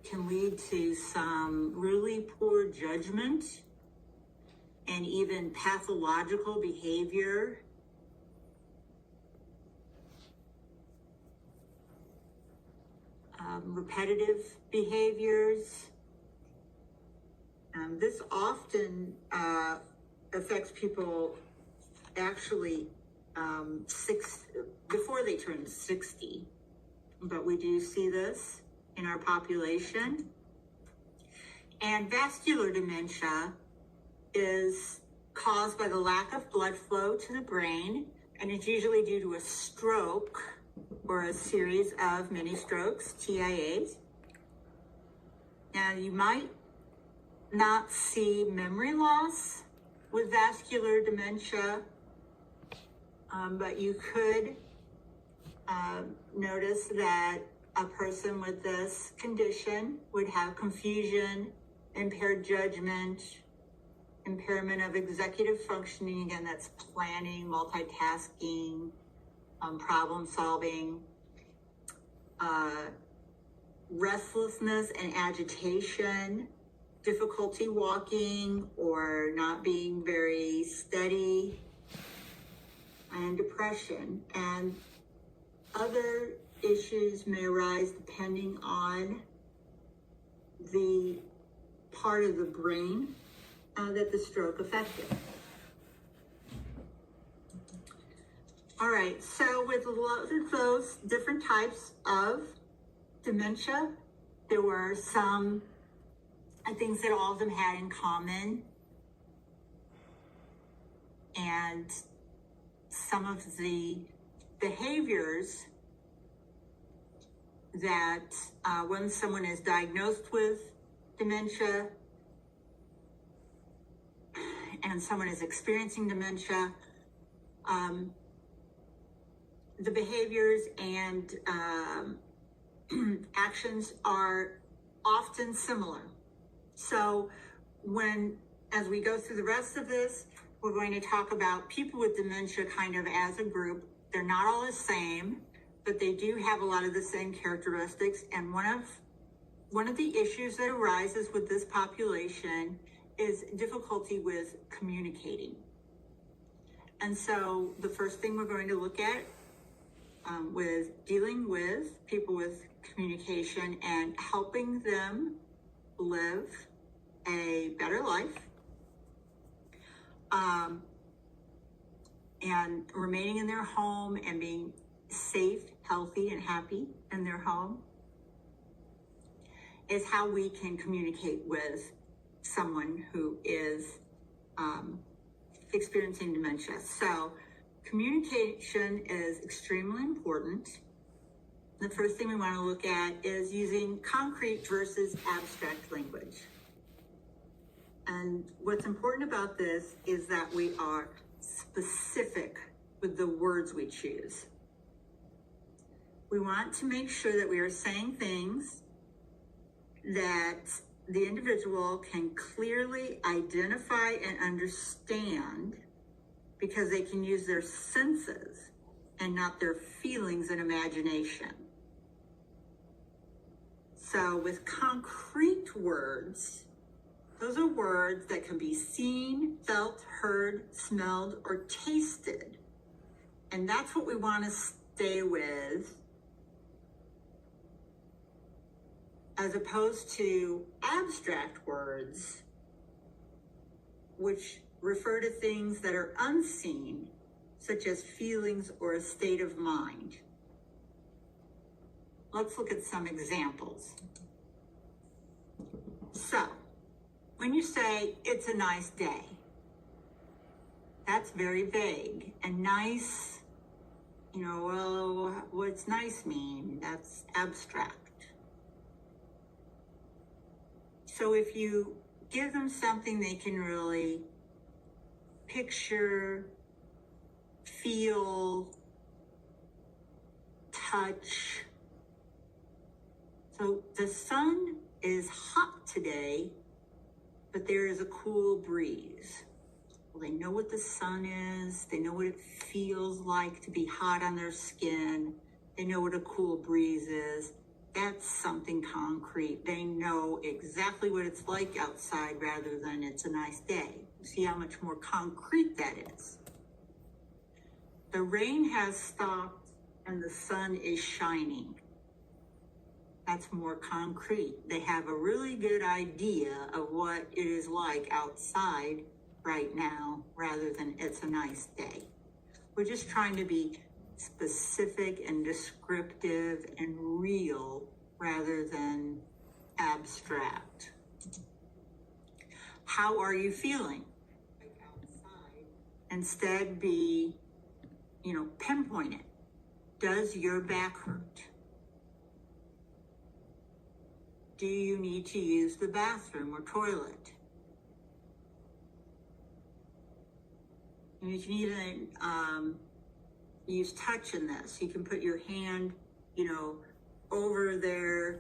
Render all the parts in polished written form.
can lead to some really poor judgment and even pathological behavior. Repetitive behaviors. This often affects people actually before they turn 60, but we do see this in our population. And vascular dementia is caused by the lack of blood flow to the brain, and it's usually due to a stroke or a series of mini strokes, TIAs. Now, you might not see memory loss with vascular dementia, but you could notice that a person with this condition would have confusion, impaired judgment, impairment of executive functioning. Again, that's planning, multitasking, problem solving, restlessness and agitation, difficulty walking or not being very steady, and depression. And other issues may arise depending on the part of the brain that the stroke affected. All right, so with lots of those different types of dementia, there were some things that all of them had in common, and some of the behaviors that when someone is diagnosed with dementia and someone is experiencing dementia, the behaviors and actions are often similar. So as we go through the rest of this, we're going to talk about people with dementia kind of as a group. They're not all the same, but they do have a lot of the same characteristics. And one of the issues that arises with this population is difficulty with communicating. And so the first thing we're going to look at with dealing with people with communication and helping them live a better life, and remaining in their home and being safe, healthy, and happy in their home, is how we can communicate with someone who is experiencing dementia. So communication is extremely important. The first thing we want to look at is using concrete versus abstract language. And what's important about this is that we are specific with the words we choose. We want to make sure that we are saying things that the individual can clearly identify and understand, because they can use their senses and not their feelings and imagination. So with concrete words, those are words that can be seen, felt, heard, smelled, or tasted. And that's what we want to stay with, as opposed to abstract words, which refer to things that are unseen, such as feelings or a state of mind. Let's look at some examples. So, when you say, it's a nice day, that's very vague. And nice, well, what's nice mean? That's abstract. So if you give them something they can really picture, feel, touch. So the sun is hot today, but there is a cool breeze. Well, they know what the sun is. They know what it feels like to be hot on their skin. They know what a cool breeze is. That's something concrete. They know exactly what it's like outside rather than it's a nice day. See how much more concrete that is. The rain has stopped and the sun is shining. That's more concrete. They have a really good idea of what it is like outside right now rather than it's a nice day. We're just trying to be specific and descriptive and real rather than abstract. How are you feeling? Outside. Instead be, pinpoint it. Does your back hurt? Do you need to use the bathroom or toilet? And you can even use touch in this. You can put your hand, over their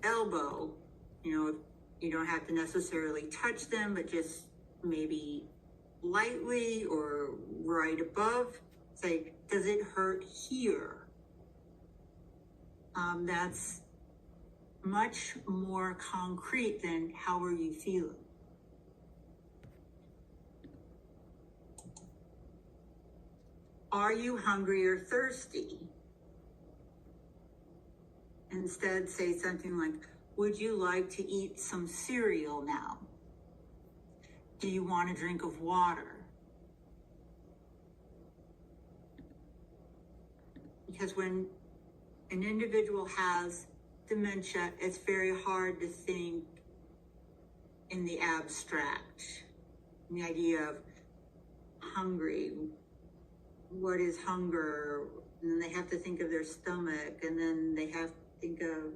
elbow. You don't have to necessarily touch them, but just maybe lightly or right above. Say, does it hurt here? That's much more concrete than how are you feeling? Are you hungry or thirsty? Instead, say something like, would you like to eat some cereal now? Do you want a drink of water? Because when an individual has dementia, it's very hard to think in the abstract. The idea of hungry, what is hunger? And then they have to think of their stomach, and then they have to think of,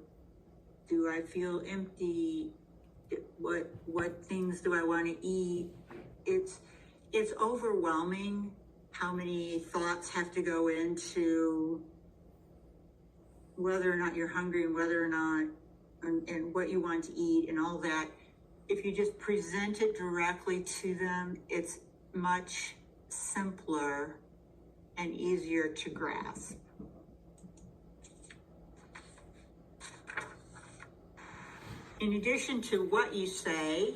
do I feel empty? What things do I want to eat? It's overwhelming how many thoughts have to go into whether or not you're hungry and whether or not and what you want to eat and all that. If you just present it directly to them, it's much simpler and easier to grasp. In addition to what you say,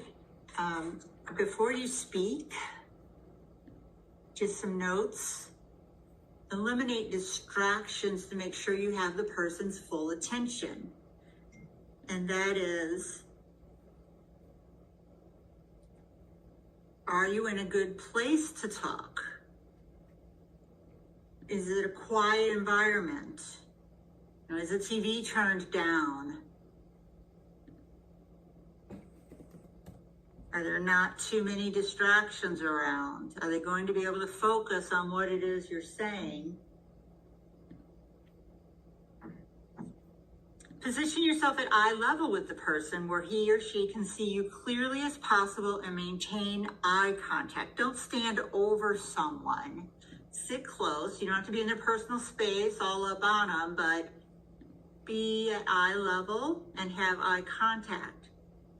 before you speak, just some notes. Eliminate distractions to make sure you have the person's full attention. And that is, are you in a good place to talk? Is it a quiet environment? Is the TV turned down? Are there not too many distractions around? Are they going to be able to focus on what it is you're saying? Position yourself at eye level with the person where he or she can see you clearly as possible and maintain eye contact. Don't stand over someone. Sit close. You don't have to be in their personal space all up on them, but be at eye level and have eye contact.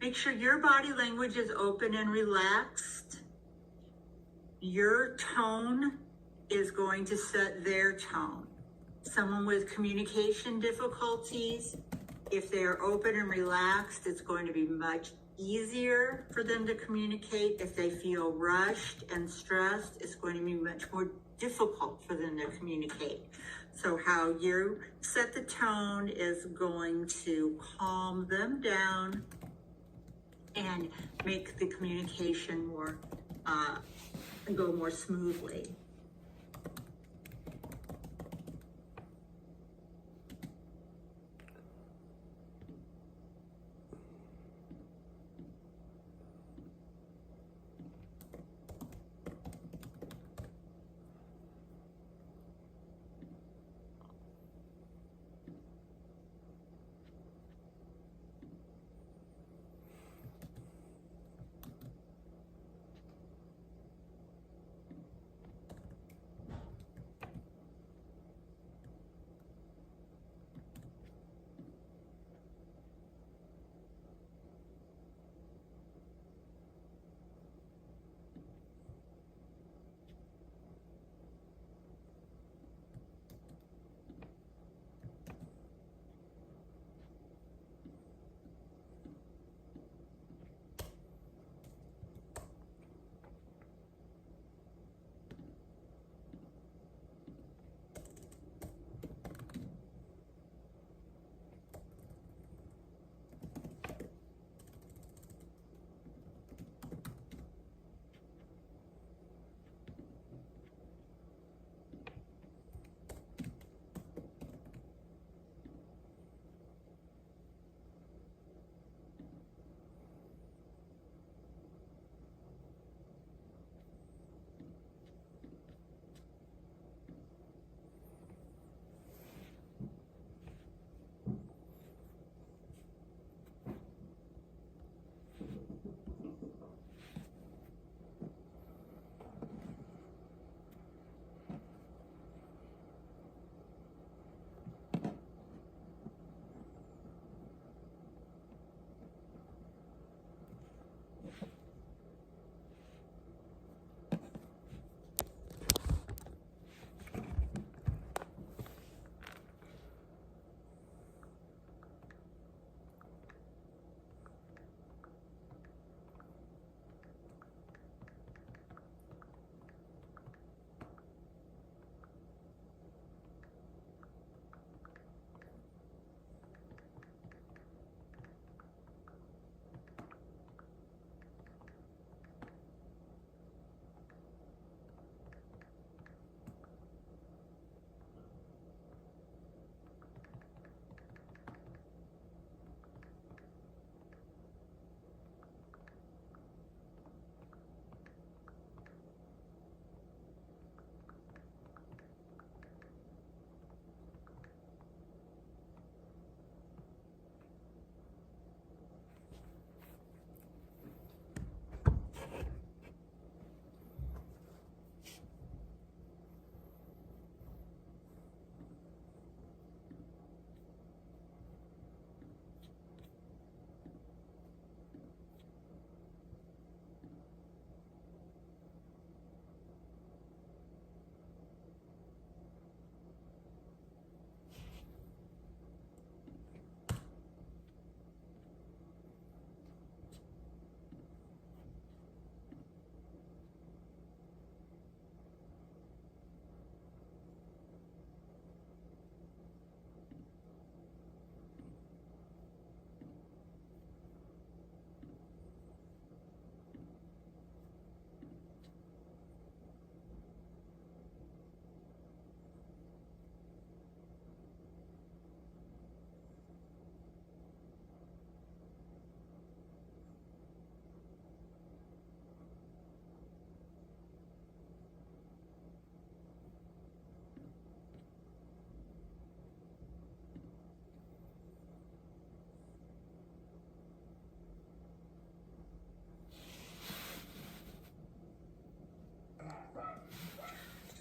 Make sure your body language is open and relaxed. Your tone is going to set their tone. Someone with communication difficulties, if they're open and relaxed, it's going to be much easier for them to communicate. If they feel rushed and stressed, it's going to be much more difficult for them to communicate. So how you set the tone is going to calm them down and make the communication more, go more smoothly.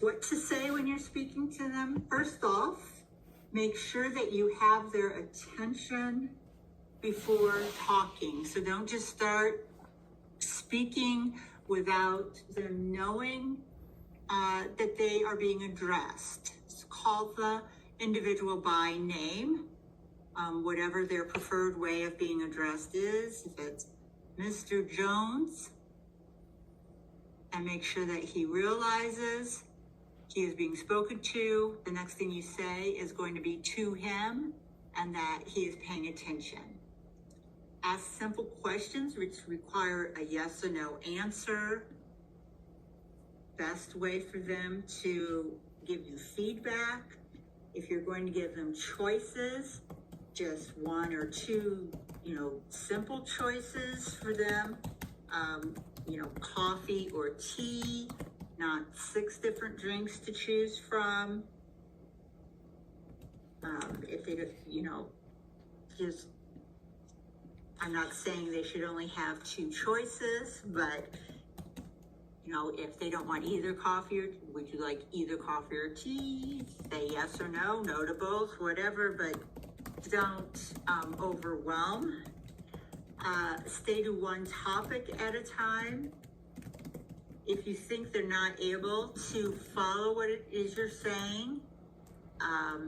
What to say when you're speaking to them. First off, make sure that you have their attention before talking. So don't just start speaking without them knowing that they are being addressed. So call the individual by name, whatever their preferred way of being addressed is. If it's Mr. Jones, and make sure that he realizes he is being spoken to. The next thing you say is going to be to him and that he is paying attention. Ask simple questions which require a yes or no answer. Best way for them to give you feedback. If you're going to give them choices, just one or two, simple choices for them. Coffee or tea, not 6 different drinks to choose from. If they, I'm not saying they should only have 2 choices, but, if they don't want either coffee, or would you like either coffee or tea? Say yes or no to both, whatever, but don't overwhelm. Stay to one topic at a time. If you think they're not able to follow what it is you're saying,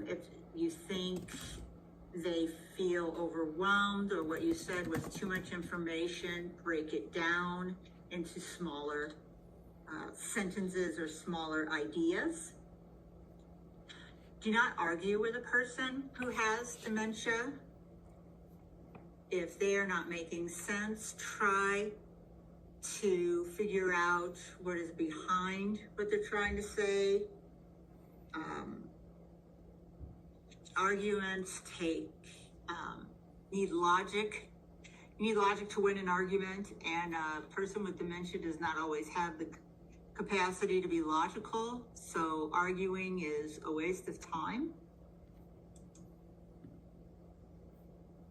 if you think they feel overwhelmed or what you said was too much information, break it down into smaller sentences or smaller ideas. Do not argue with a person who has dementia. If they are not making sense, try to figure out what is behind what they're trying to say. Arguments need logic. You need logic to win an argument, and a person with dementia does not always have the capacity to be logical, so arguing is a waste of time.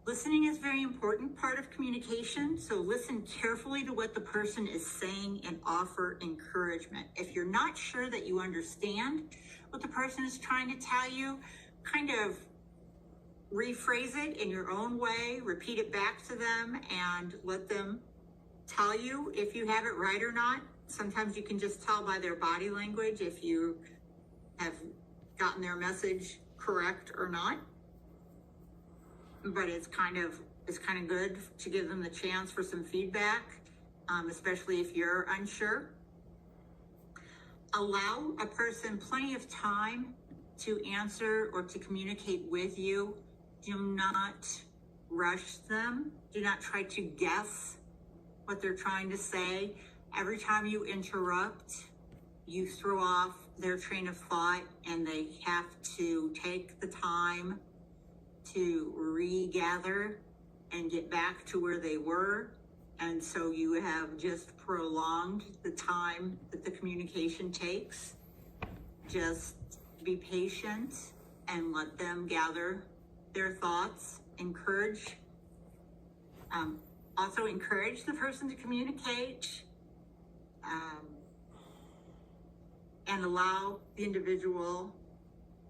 Listening is a very important part of communication, so listen carefully to what the person is saying and offer encouragement. If you're not sure that you understand what the person is trying to tell you, kind of rephrase it in your own way, repeat it back to them, and let them tell you if you have it right or not. Sometimes you can just tell by their body language if you have gotten their message correct or not. But it's kind of good to give them the chance for some feedback, especially if you're unsure. Allow a person plenty of time to answer or to communicate with you. Do not rush them. Do not try to guess what they're trying to say. Every time you interrupt, you throw off their train of thought, and they have to take the time to regather and get back to where they were. And so you have just prolonged the time that the communication takes. Just be patient and let them gather their thoughts. Also encourage the person to communicate, and allow the individual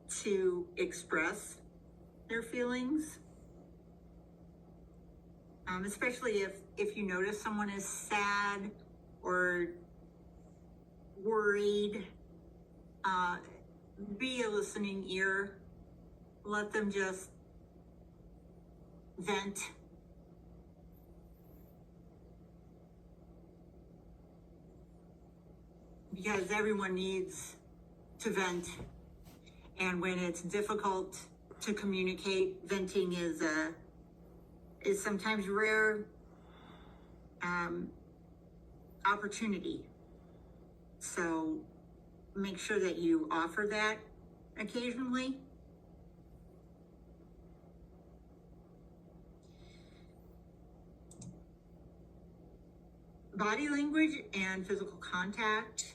to express their feelings, especially if you notice someone is sad or worried. Be a listening ear. Let them just vent. Because everyone needs to vent, and when it's difficult to communicate, venting is sometimes rare opportunity. So make sure that you offer that occasionally. Body language and physical contact.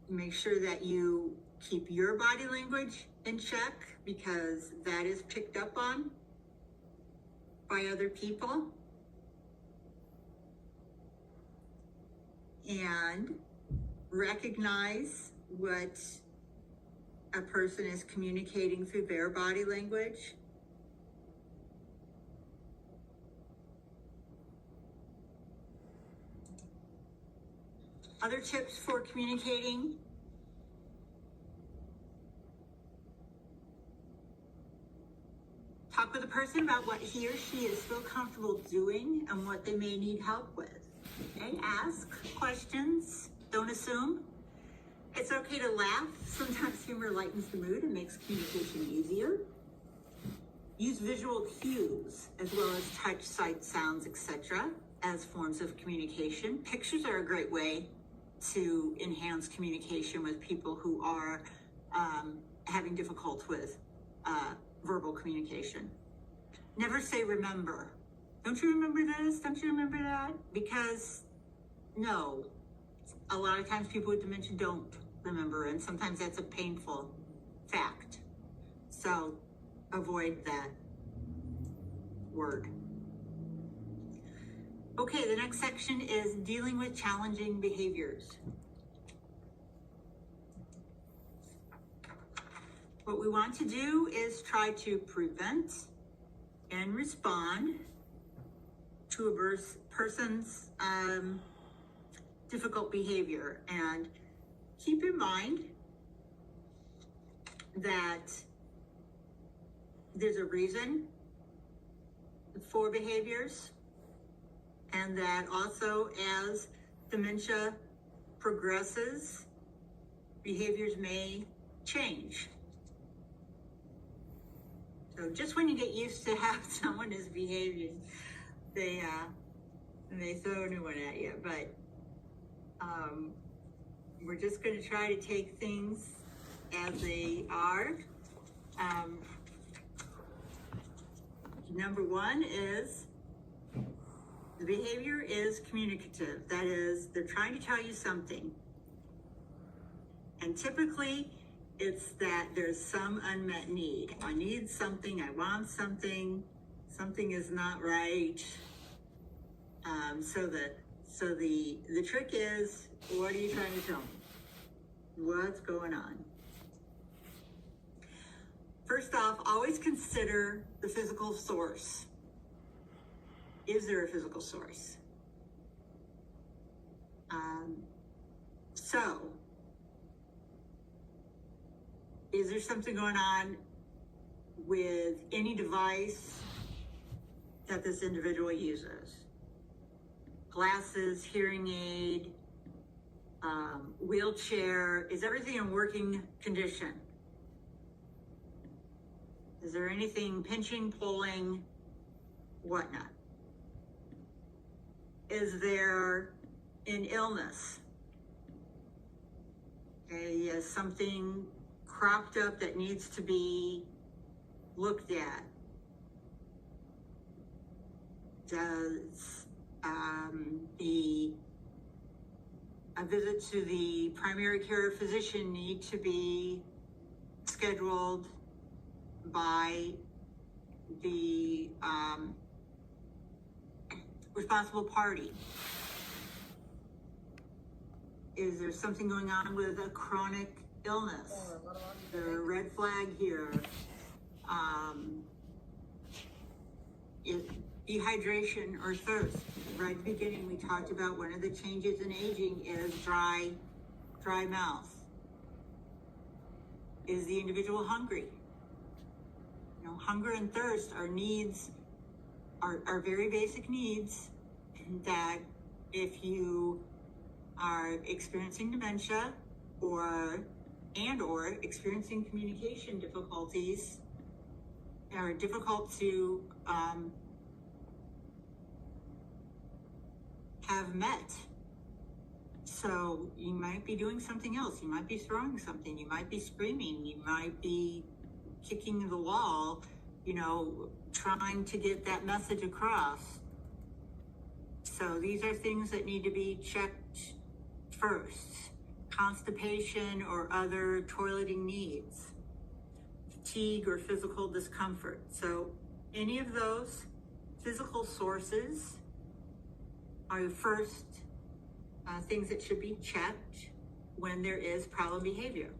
Make sure that you keep your body language in check, because that is picked up on by other people. And recognize what a person is communicating through their body language. Other tips for communicating: talk with a person about what he or she is still comfortable doing and what they may need help with. Okay, ask questions, don't assume. It's okay to laugh. Sometimes humor lightens the mood and makes communication easier. Use visual cues as well as touch, sight, sounds, etc. as forms of communication. Pictures are a great way to enhance communication with people who are having difficulty with verbal communication. Never say remember. Don't you remember this? Don't you remember that? Because no, a lot of times people with dementia don't remember, and sometimes that's a painful fact. So avoid that word. Okay, the next section is dealing with challenging behaviors. What we want to do is try to prevent and respond to a person's difficult behavior. And keep in mind that there's a reason for behaviors, and that also as dementia progresses, behaviors may change. So just when you get used to how someone is behaving, they throw a new one at you. But we're just going to try to take things as they are. Number one is the behavior is communicative. That is, they're trying to tell you something. And typically, it's that there's some unmet need. I need something, I want something, something is not right. So the trick is, what are you trying to tell me? What's going on? First off, always consider the physical source. Is there a physical source? So, is there something going on with any device that this individual uses? Glasses, hearing aid, wheelchair, is everything in working condition? Is there anything pinching, pulling, whatnot? Is there an illness? Okay, something cropped up that needs to be looked at? Does a visit to the primary care physician need to be scheduled by the responsible party? Is there something going on with a chronic illness? The red flag here. Dehydration or thirst. Right at the beginning, we talked about one of the changes in aging is dry mouth. Is the individual hungry? You know, hunger and thirst are needs, are very basic needs that if you are experiencing dementia or experiencing communication difficulties, are difficult to have met. So you might be doing something else. You might be throwing something. You might be screaming. You might be kicking the wall, trying to get that message across. So these are things that need to be checked first. Constipation or other toileting needs, fatigue or physical discomfort. So any of those physical sources are the first things that should be checked when there is problem behavior.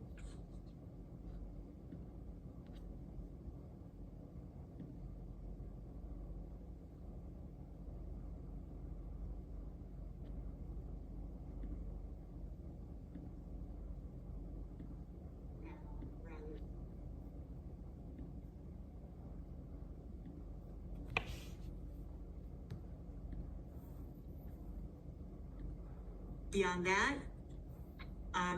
Beyond that,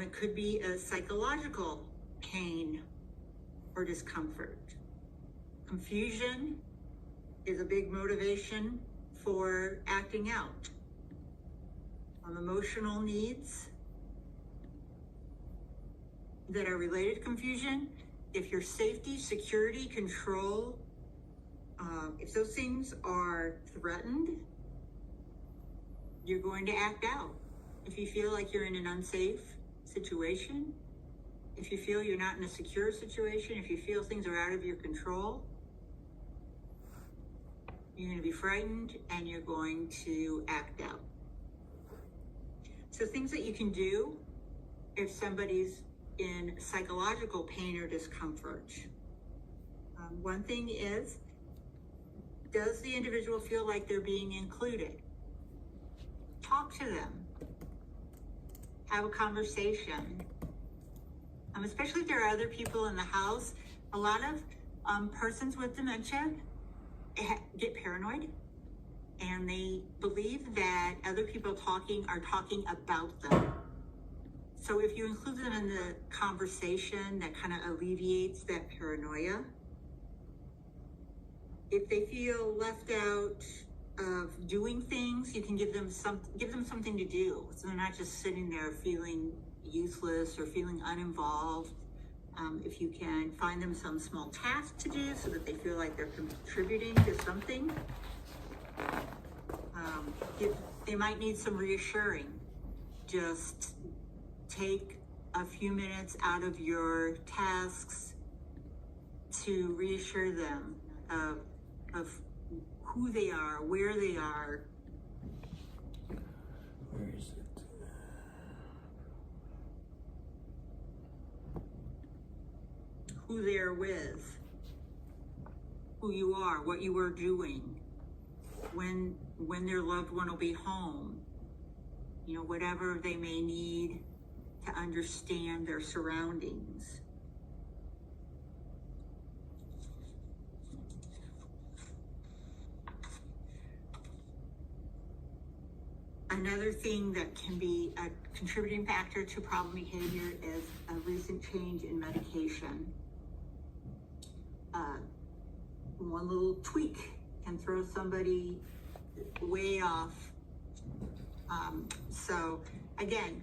it could be a psychological pain or discomfort. Confusion is a big motivation for acting out. Emotional needs that are related to confusion, if your safety, security, control, if those things are threatened, you're going to act out. If you feel like you're in an unsafe situation, if you feel you're not in a secure situation, if you feel things are out of your control, you're going to be frightened and you're going to act out. So things that you can do if somebody's in psychological pain or discomfort. One thing is, does the individual feel like they're being included? Talk to them. Have a conversation. Especially if there are other people in the house. A lot of persons with dementia get paranoid, and they believe that other people are talking about them. So if you include them in the conversation, that kind of alleviates that paranoia. If they feel left out of doing things, you can give them something to do, so they're not just sitting there feeling useless or feeling uninvolved. If you can find them some small task to do so that they feel like they're contributing to something. They might need some reassuring. Just take a few minutes out of your tasks to reassure them of who they are, where they are. Where is it? Who they're with, who you are, what you are doing, when their loved one will be home, whatever they may need to understand their surroundings. Another thing that can be a contributing factor to problem behavior is a recent change in medication. One little tweak can throw somebody way off. So again,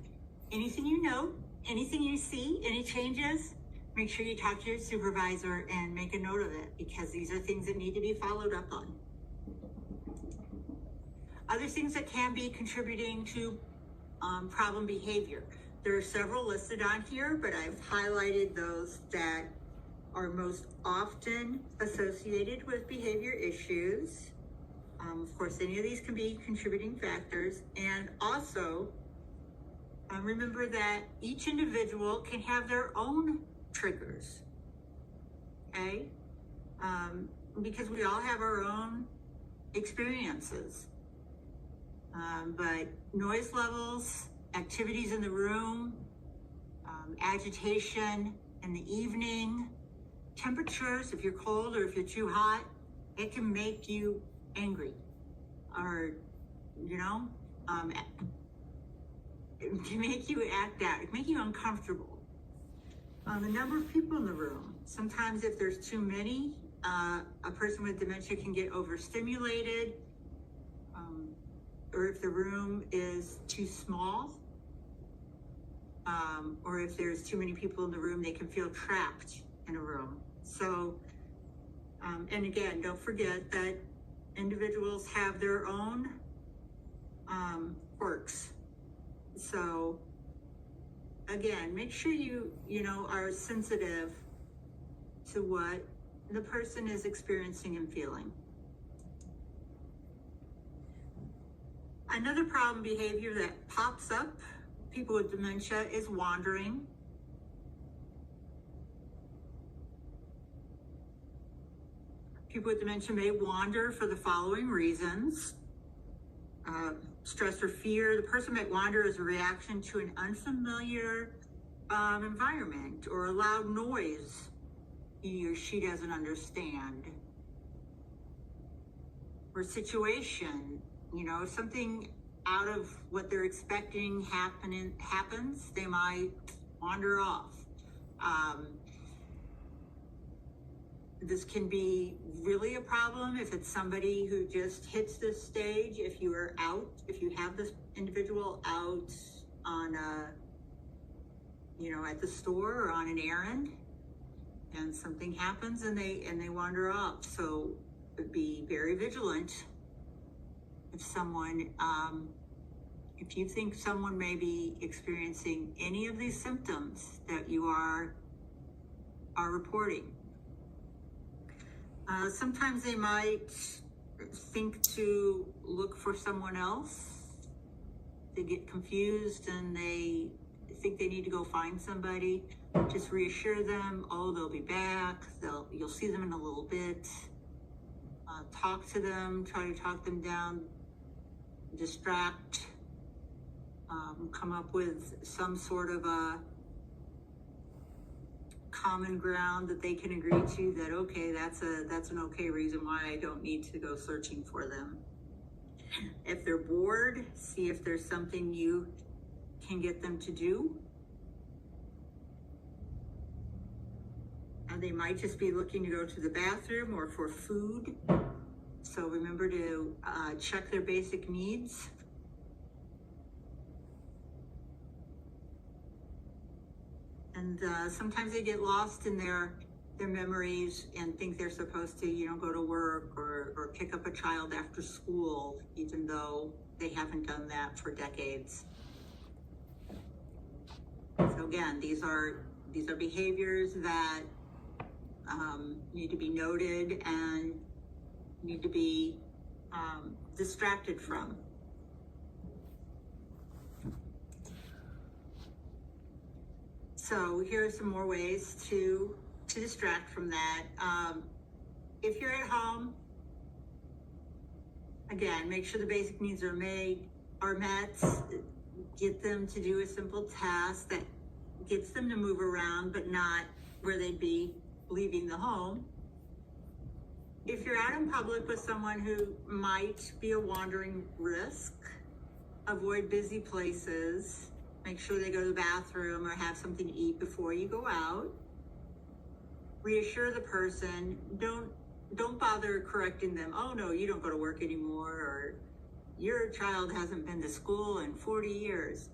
anything you know, anything you see, any changes, make sure you talk to your supervisor and make a note of it, because these are things that need to be followed up on. Other things that can be contributing to problem behavior. There are several listed on here, but I've highlighted those that are most often associated with behavior issues. Of course, any of these can be contributing factors. And also, remember that each individual can have their own triggers, okay? Because we all have our own experiences. But noise levels, activities in the room, agitation in the evening, temperatures, if you're cold or if you're too hot, it can make you angry, or, it can make you act out, it can make you uncomfortable. The number of people in the room, sometimes if there's too many, a person with dementia can get overstimulated, or if the room is too small, or if there's too many people in the room, they can feel trapped in a room. So, and again, don't forget that individuals have their own quirks. So, again, make sure you are sensitive to what the person is experiencing and feeling. Another problem behavior that pops up, people with dementia, is wandering. People with dementia may wander for the following reasons. Stress or fear. The person might wander as a reaction to an unfamiliar environment or a loud noise he or she doesn't understand. Or situation, something out of what they're expecting happens, they might wander off. This can be really a problem if it's somebody who just hits this stage. If you have this individual out on at the store or on an errand, and something happens and they wander off. So be very vigilant. If you think someone may be experiencing any of these symptoms that you are reporting. Sometimes they might think to look for someone else. They get confused and they think they need to go find somebody. Just reassure them, they'll be back. You'll see them in a little bit. Talk to them, try to talk them down, distract, come up with some sort of a common ground that they can agree to, that okay, that's an okay reason why I don't need to go searching for them. If they're bored, see if there's something you can get them to do. And they might just be looking to go to the bathroom or for food. So remember to check their basic needs. And sometimes they get lost in their memories and think they're supposed to, go to work or pick up a child after school, even though they haven't done that for decades. So again, these are behaviors that need to be noted and need to be distracted from. So here are some more ways to distract from that. If you're at home, again, make sure the basic needs are met. Get them to do a simple task that gets them to move around, but not where they'd be leaving the home. If you're out in public with someone who might be a wandering risk, avoid busy places. Make sure they go to the bathroom or have something to eat before you go out. Reassure the person. Don't bother correcting them. Oh no, you don't go to work anymore, or your child hasn't been to school in 40 years.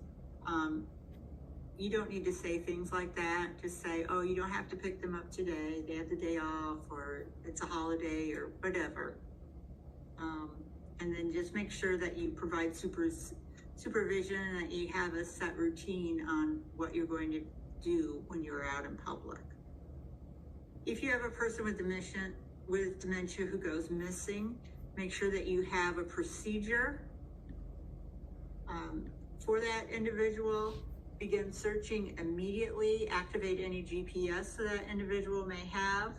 You don't need to say things like that. Just say, oh, you don't have to pick them up today. They have the day off, or it's a holiday, or whatever. And then just make sure that you provide supervision, and that you have a set routine on what you're going to do when you're out in public. If you have a person with dementia who goes missing, make sure that you have a procedure for that individual. Begin searching immediately. Activate any GPS that individual may have,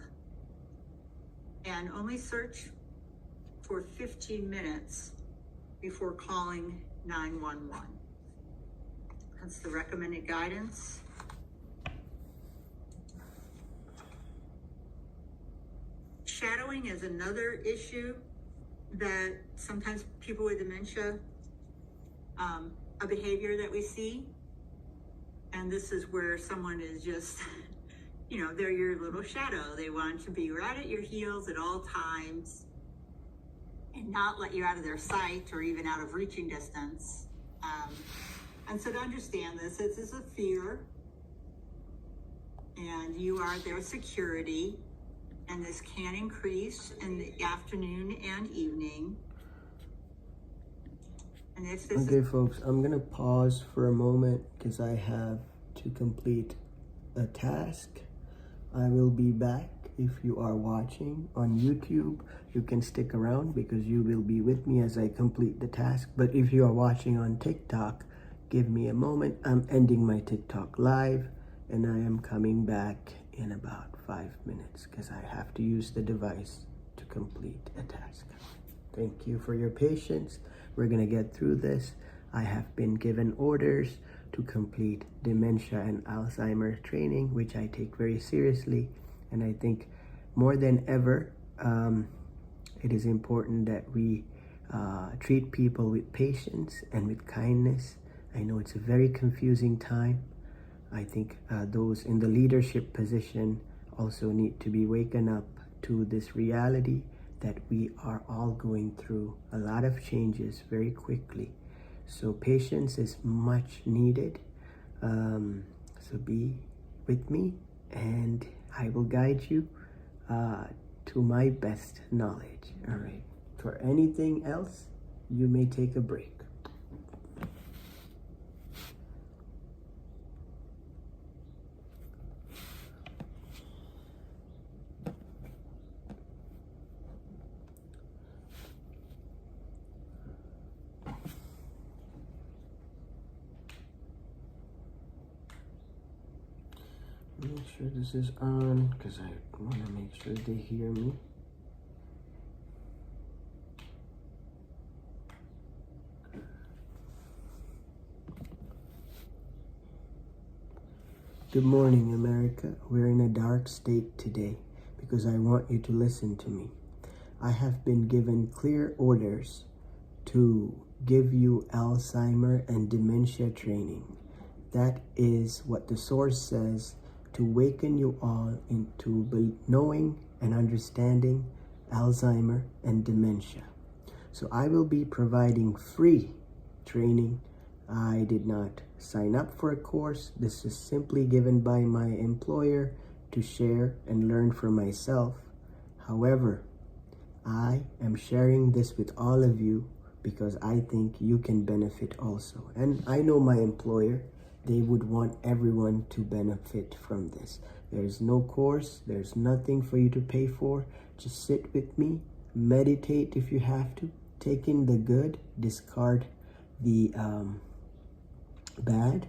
and only search for 15 minutes before calling 911. That's the recommended guidance. Shadowing is another issue that sometimes people with dementia, a behavior that we see. And this is where someone is just, they're your little shadow. They want to be right at your heels at all times and not let you out of their sight or even out of reaching distance. And so to understand this is a fear, and you are their security, and this can increase in the afternoon and evening. And if this Okay, folks, I'm gonna pause for a moment because I have to complete a task. I will be back. If you are watching on YouTube, you can stick around because you will be with me as I complete the task. But if you are watching on TikTok, give me a moment. I'm ending my TikTok live and I am coming back in about 5 minutes because I have to use the device to complete a task. Thank you for your patience. We're gonna get through this. I have been given orders to complete dementia and Alzheimer training, which I take very seriously. And I think more than ever, it is important that we treat people with patience and with kindness. I know it's a very confusing time. I think those in the leadership position also need to be waken up to this reality that we are all going through a lot of changes very quickly. So patience is much needed. So be with me and I will guide you to my best knowledge. All right. For anything else, you may take a break. Make sure this is on because I want to make sure they hear me. Good morning, America. We're in a dark state today because I want you to listen to me. I have been given clear orders to give you Alzheimer and dementia training. That is what the source says, to waken you all into knowing and understanding Alzheimer and dementia. So I will be providing free training. I did not sign up for a course. This is simply given by my employer to share and learn for myself. However, I am sharing this with all of you because I think you can benefit also. And I know my employer, they would want everyone to benefit from this. There's no course, there's nothing for you to pay for. Just sit with me, meditate if you have to, take in the good, discard the bad.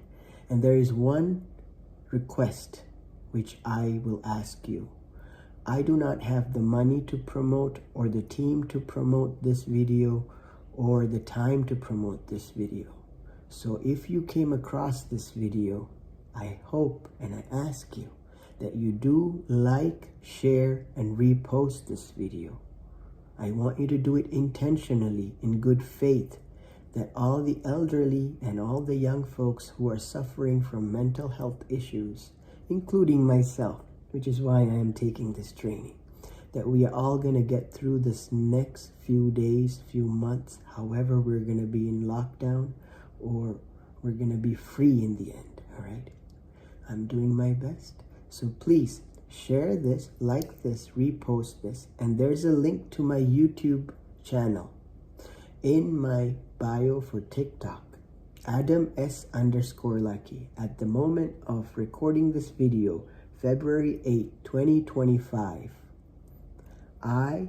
And there is one request which I will ask you. I do not have the money to promote or the team to promote this video or the time to promote this video. So if you came across this video, I hope and I ask you that you do like, share, and repost this video. I want you to do it intentionally, in good faith, that all the elderly and all the young folks who are suffering from mental health issues, including myself, which is why I am taking this training, that we are all going to get through this next few days, few months, however we're going to be in lockdown, or we're going to be free in the end, all right? I'm doing my best. So please share this, like this, repost this, and there's a link to my YouTube channel in my bio for TikTok, Adam S_Lucky. At the moment of recording this video, February 8, 2025, I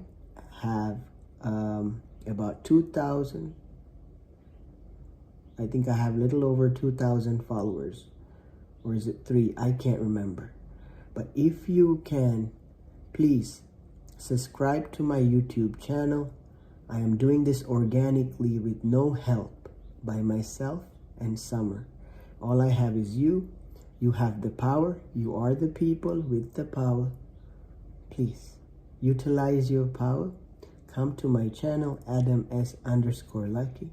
have about 2,000, I think I have a little over 2,000 followers. Or is it 3? I can't remember. But if you can, please subscribe to my YouTube channel. I am doing this organically with no help by myself and Summer. All I have is you. You have the power. You are the people with the power. Please utilize your power. Come to my channel, Adam S_Lucky.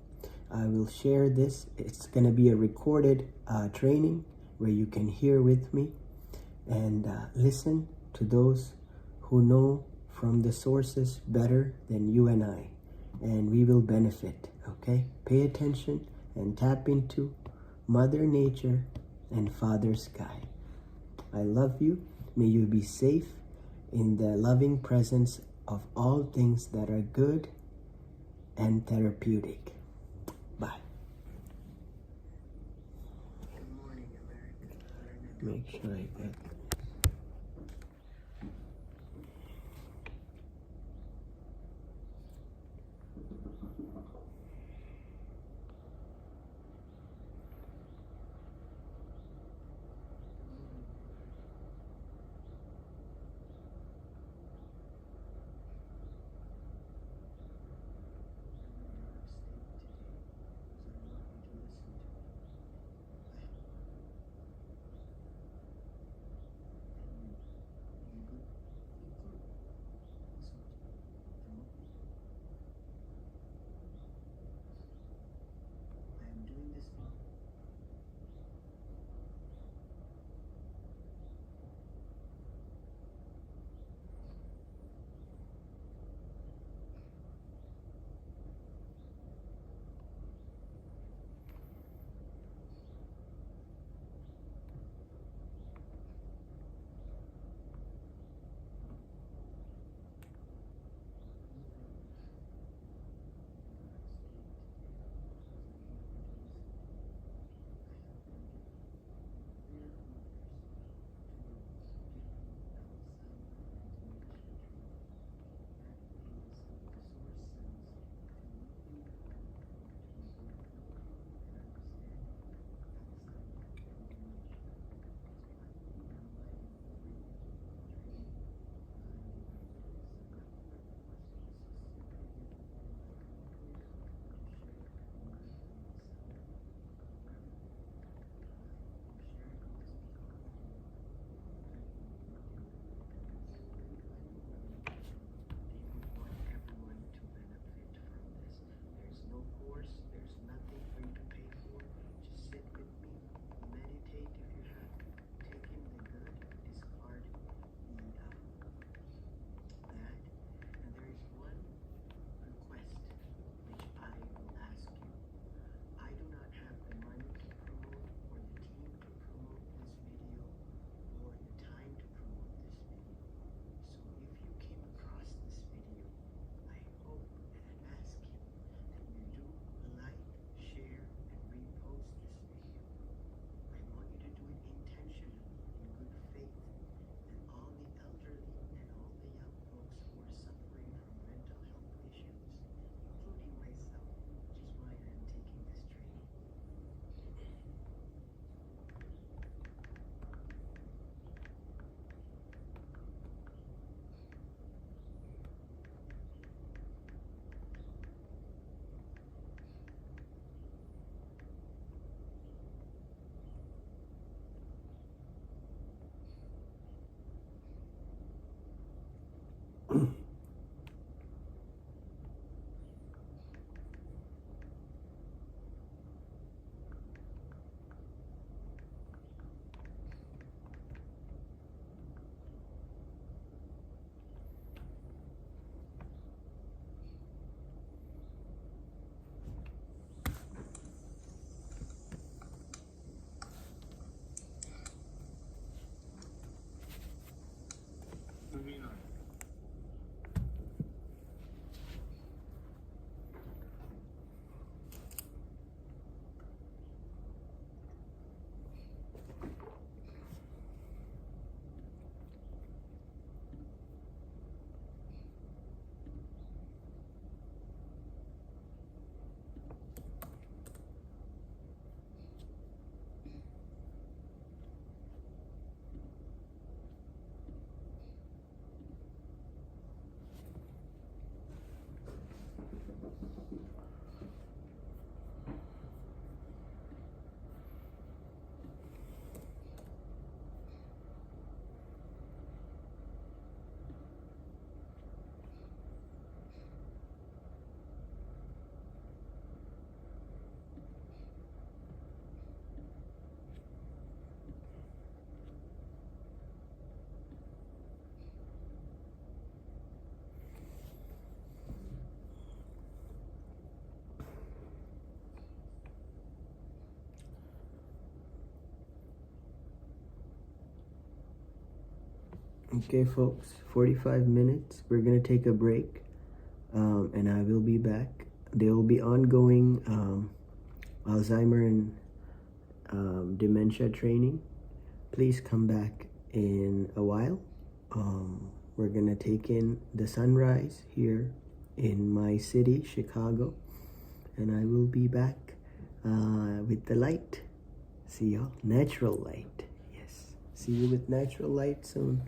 I will share this. It's going to be a recorded training where you can hear with me and listen to those who know from the sources better than you and I. And we will benefit, okay? Pay attention and tap into Mother Nature and Father Sky. I love you. May you be safe in the loving presence of all things that are good and therapeutic. Bye. Good morning, America. Make sure I get Okay, folks, 45 minutes. We're gonna take a break, and I will be back. There will be ongoing Alzheimer and dementia training. Please come back in a while. We're gonna take in the sunrise here in my city, Chicago, and I will be back with the light. See y'all. Natural light. Yes. See you with natural light soon.